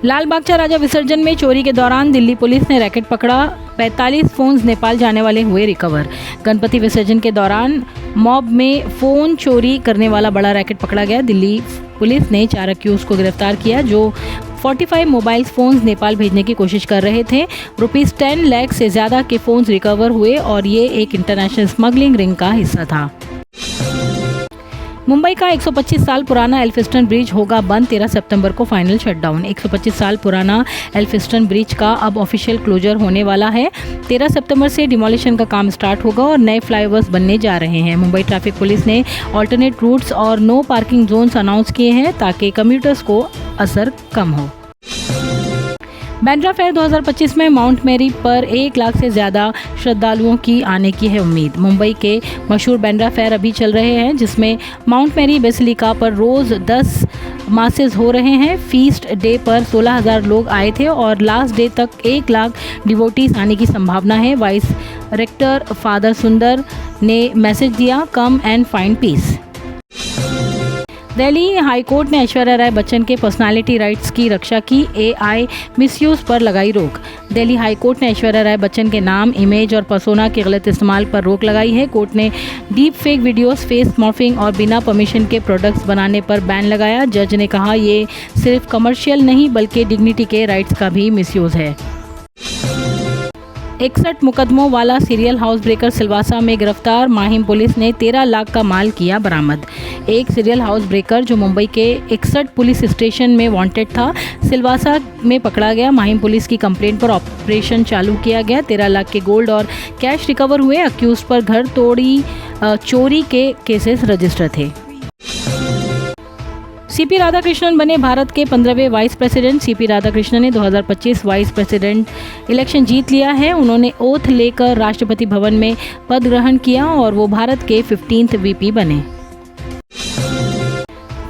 लाल बागचा राजा विसर्जन में चोरी के दौरान दिल्ली पुलिस ने रैकेट पकड़ा। 45 फोन्स नेपाल जाने वाले हुए रिकवर। गणपति विसर्जन के दौरान मॉब में फोन चोरी करने वाला बड़ा रैकेट पकड़ा गया। दिल्ली पुलिस ने 4 अक्यूज को गिरफ्तार किया जो 45 मोबाइल फोन्स नेपाल भेजने की कोशिश कर रहे थे। ₹10 लाख से ज्यादा के फोन्स रिकवर हुए और ये एक इंटरनेशनल स्मगलिंग रिंग का हिस्सा था। मुंबई का 125 साल पुराना एल्फिंस्टन ब्रिज होगा बंद। 13 सितंबर को फाइनल शटडाउन। 125 साल पुराना एल्फिंस्टन ब्रिज का अब ऑफिशियल क्लोजर होने वाला है। 13 सितंबर से डिमोलिशन का काम स्टार्ट होगा और नए फ्लाईओवर्स बनने जा रहे हैं। मुंबई ट्रैफिक पुलिस ने ऑल्टरनेट रूट्स और नो पार्किंग जोन्स अनाउंस किए हैं ताकि कम्यूटर्स को असर कम हो। बांद्रा फेयर 2025 में माउंट मैरी पर 1 लाख से ज़्यादा श्रद्धालुओं की आने की है उम्मीद। मुंबई के मशहूर बांद्रा फेयर अभी चल रहे हैं जिसमें माउंट मैरी बेसिलिका पर रोज़ 10 मासेस हो रहे हैं। फीस्ट डे पर 16,000 लोग आए थे और लास्ट डे तक 1 लाख डिवोटीज आने की संभावना है। वाइस रेक्टर फादर सुंदर ने मैसेज दिया, come and find peace. Delhi high court ने ऐश्वर्या राय बच्चन के पर्सनालिटी राइट्स की रक्षा की। AI मिसयूज पर लगाई रोक। दिल्ली हाईकोर्ट ने ऐश्वर्या राय बच्चन के नाम, इमेज और पर्सोना के गलत इस्तेमाल पर रोक लगाई है। कोर्ट ने deep fake videos, face morphing और बिना परमिशन के प्रोडक्ट्स बनाने पर बैन लगाया। जज ने कहा ये सिर्फ कमर्शियल नहीं बल्कि डिग्निटी के राइट्स का भी मिसयूज है। 61 मुकदमों वाला सीरियल हाउस ब्रेकर सिलवासा में गिरफ्तार। माहिम पुलिस ने 13 लाख का माल किया बरामद। एक सीरियल हाउस ब्रेकर जो मुंबई के 61 पुलिस स्टेशन में वांटेड था, सिलवासा में पकड़ा गया। माहिम पुलिस की कंप्लेंट पर ऑपरेशन चालू किया गया। 13 लाख के गोल्ड और कैश रिकवर हुए। अक्यूज पर घर तोड़ी चोरी के केसेस रजिस्टर थे। सीपी राधाकृष्णन बने भारत के 15वें वाइस प्रेसिडेंट। सीपी राधाकृष्णन ने 2025 वाइस प्रेसिडेंट इलेक्शन जीत लिया है। उन्होंने ओथ लेकर राष्ट्रपति भवन में पद ग्रहण किया और वो भारत के 15th VP बने।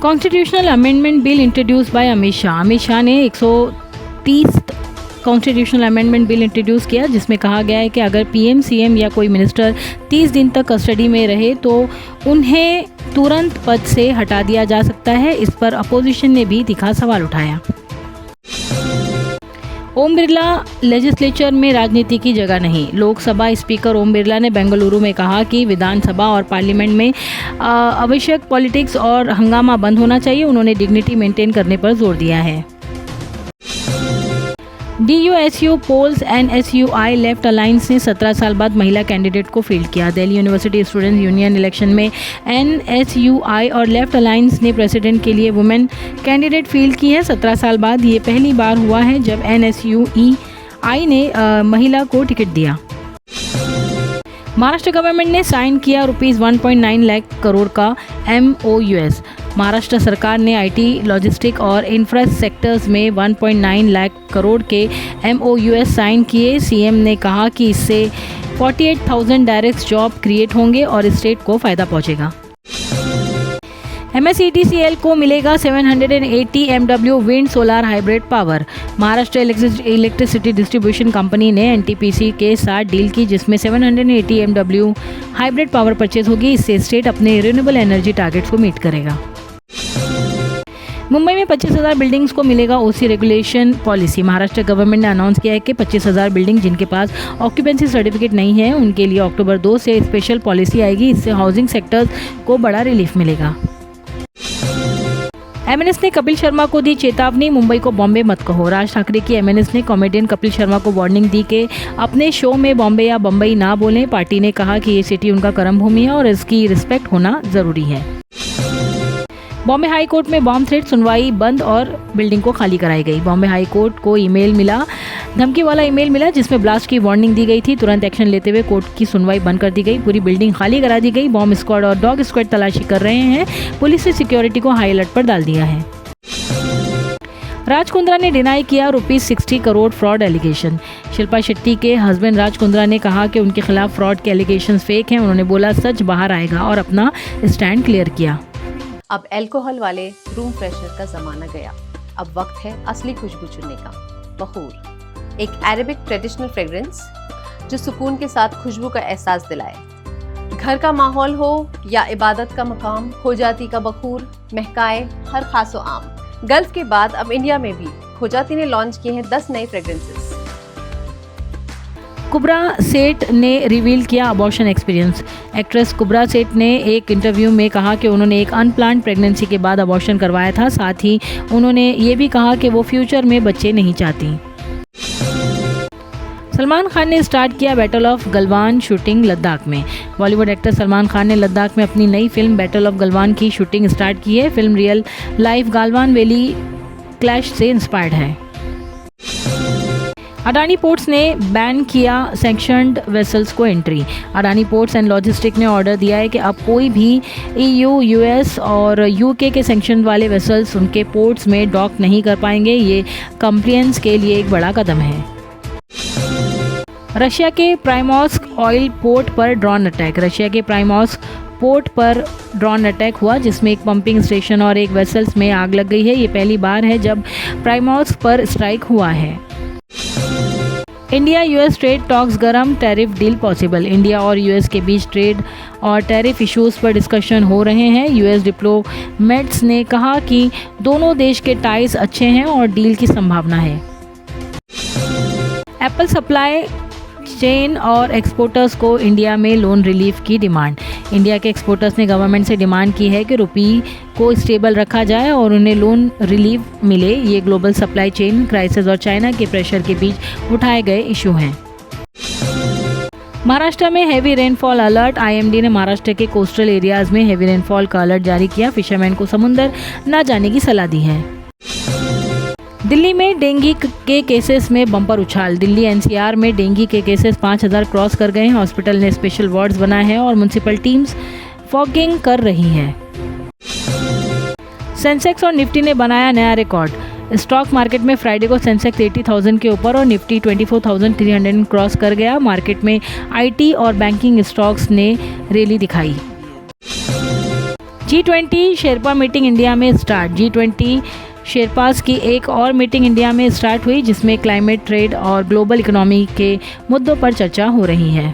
Constitutional amendment bill introduce by Amit Shah. Amit Shah ने 130 कॉन्स्टिट्यूशनल अमेंडमेंट बिल इंट्रोड्यूस किया जिसमें कहा गया है कि अगर PM, CM या कोई मिनिस्टर 30 दिन तक कस्टडी में रहे तो उन्हें तुरंत पद से हटा दिया जा सकता है। इस पर अपोजिशन ने भी तीखा सवाल उठाया। ओम बिरला लेजिस्लेचर में राजनीति की जगह नहीं। लोकसभा स्पीकर ओम बिरला ने बेंगलुरु में कहा कि विधानसभा और पार्लियामेंट में आवश्यक पॉलिटिक्स और हंगामा बंद होना चाहिए। उन्होंने डिग्निटी मेंटेन करने पर जोर दिया है। DUSU polls NSUI left alliance ने 17 साल बाद महिला कैंडिडेट को फील्ड किया। Delhi university students union election में NSUI और लेफ्ट अलायंस ने प्रेसिडेंट के लिए वुमेन कैंडिडेट फील्ड की है। 17 साल बाद ये पहली बार हुआ है जब NSUI ने महिला को टिकट दिया। महाराष्ट्र गवर्नमेंट ने साइन किया ₹1.9 लाख करोड़ का MOUs। महाराष्ट्र सरकार ने IT, लॉजिस्टिक और इंफ्रा सेक्टर्स में 1.9 लाख करोड़ के MOUs साइन किए। CM ने कहा कि इससे 48,000 डायरेक्ट जॉब क्रिएट होंगे और स्टेट को फ़ायदा पहुंचेगा। MSETCL को मिलेगा 780 MW wind solar hybrid power. Maharashtra electricity distribution company ने NTPC के साथ डील की जिसमें 780 MW हाइब्रिड पावर परचेज होगी। इससे स्टेट अपने रिन्यूएबल एनर्जी टारगेट्स को मीट करेगा। मुंबई में 25,000 बिल्डिंग्स को मिलेगा OC regulation policy. Maharashtra government ने अनाउंस किया है कि 25,000 बिल्डिंग जिनके पास ऑक्यूपेंसी सर्टिफिकेट नहीं है उनके लिए अक्टूबर 2 से स्पेशल पॉलिसी आएगी। इससे हाउसिंग सेक्टर्स को बड़ा रिलीफ मिलेगा। MNS ने कपिल शर्मा को दी चेतावनी, मुंबई को बॉम्बे मत कहो। राज ठाकरे की MNS ने कॉमेडियन कपिल शर्मा को वार्निंग दी कि अपने शो में बॉम्बे या बम्बई ना बोलें। पार्टी ने कहा कि ये सिटी उनका कर्म भूमि है और इसकी रिस्पेक्ट होना जरूरी है। बॉम्बे हाई कोर्ट में बॉम्ब थ्रेट, सुनवाई बंद और बिल्डिंग को खाली कराई गई। बॉम्बे हाई कोर्ट को धमकी वाला ईमेल मिला जिसमें ब्लास्ट की वार्निंग दी गई थी। तुरंत एक्शन लेते हुए कोर्ट की सुनवाई बंद कर दी गई। पूरी बिल्डिंग खाली करा दी गई। बॉम्ब स्क्वाड और डॉग स्क्वाड तलाशी कर रहे हैं। पुलिस ने सिक्योरिटी को हाई अलर्ट पर डाल दिया है। राज कुंद्रा ने डिनाई किया ₹60 करोड़ फ्रॉड एलिगेशन। शिल्पा शेट्टी के हस्बैंड राज कुंद्रा ने कहा कि उनके खिलाफ फ्रॉड के एलिगेशंस फेक हैं। उन्होंने बोला सच बाहर आएगा और अपना स्टैंड क्लियर किया। अब अल्कोहल वाले रूम फ्रेशनर का जमाना गया। अब वक्त है असली खुशबू चुनने का। बखूर, एक अरेबिक ट्रेडिशनल फ्रेग्रेंस जो सुकून के साथ खुशबू का एहसास दिलाए। घर का माहौल हो या इबादत का मकाम, हो जाती का बखूर महकाए हर खासो आम। गल्फ के बाद अब इंडिया में भी खोजाती ने लॉन्च किए हैं 10 नए फ्रेग्रेंसेस। कुब्रा सेठ ने रिवील किया अबॉर्शन एक्सपीरियंस। एक्ट्रेस कुब्रा सेठ ने एक इंटरव्यू में कहा कि उन्होंने एक अनप्लान्ड प्रेगनेंसी के बाद अबॉर्शन करवाया था। साथ ही उन्होंने ये भी कहा कि वो फ्यूचर में बच्चे नहीं चाहती। सलमान खान ने स्टार्ट किया battle of Galwan shooting Ladakh में। बॉलीवुड एक्टर सलमान खान ने लद्दाख में अपनी नई फिल्म बैटल ऑफ गलवान की शूटिंग स्टार्ट की है। Film real life Galwan valley clash से इंस्पायर्ड है। अडानी पोर्ट्स ने बैन किया सैंक्शनड वेसल्स को entry. Adani ports and logistic ने ऑर्डर दिया है कि अब कोई भी EU, US और UK के सैंक्शन वाले वेसल्स उनके पोर्ट्स में डॉक नहीं कर पाएंगे। ये कंप्लायंस के लिए एक बड़ा कदम है। रशिया के प्राइमोर्स्क ऑयल पोर्ट पर ड्रोन अटैक। रशिया के प्राइमोर्स्क पोर्ट पर ड्रोन अटैक हुआ जिसमें एक पंपिंग स्टेशन और एक वेसल्स में आग लग गई है। ये पहली बार है जब प्राइमोर्स्क पर स्ट्राइक हुआ है। इंडिया US ट्रेड टॉक्स गरम, टैरिफ डील पॉसिबल। इंडिया और US के बीच ट्रेड और टैरिफ इश्यूज पर डिस्कशन हो रहे हैं। US डिप्लोमेट्स ने कहा कि दोनों देश के टाइज अच्छे हैं और डील की संभावना है। एप्पल सप्लाई चेन और एक्सपोर्टर्स को इंडिया में लोन रिलीफ की डिमांड। इंडिया के एक्सपोर्टर्स ने गवर्नमेंट से डिमांड की है कि रुपये को स्टेबल रखा जाए और उन्हें लोन रिलीफ मिले। ये ग्लोबल सप्लाई चेन क्राइसिस और चाइना के प्रेशर के बीच उठाए गए इशू हैं। महाराष्ट्र में हैवी रेनफॉल अलर्ट। IMD ने महाराष्ट्र के कोस्टल एरियाज में हैवी रेनफॉल का अलर्ट जारी किया। फिशरमैन को समुंदर न जाने की सलाह दी है। दिल्ली में डेंगू के केसेस में बम्पर उछाल। दिल्ली NCR में डेंगू के केसेस 5000 क्रॉस कर गए हैं। हॉस्पिटल ने स्पेशल वार्ड्स बनाए हैं और म्युनिसिपल टीम्स फॉगिंग कर रही हैं। सेंसेक्स और निफ्टी ने बनाया नया रिकॉर्ड। स्टॉक मार्केट में फ्राइडे को सेंसेक्स 80,000 के ऊपर और निफ्टी 24,300 क्रॉस कर गया। मार्केट में IT और बैंकिंग स्टॉक्स ने रैली दिखाई। G20 शेरपा मीटिंग इंडिया में स्टार्ट। G20 शेरपास की एक और मीटिंग इंडिया में स्टार्ट हुई जिसमें क्लाइमेट, ट्रेड और ग्लोबल इकोनॉमी के मुद्दों पर चर्चा हो रही है।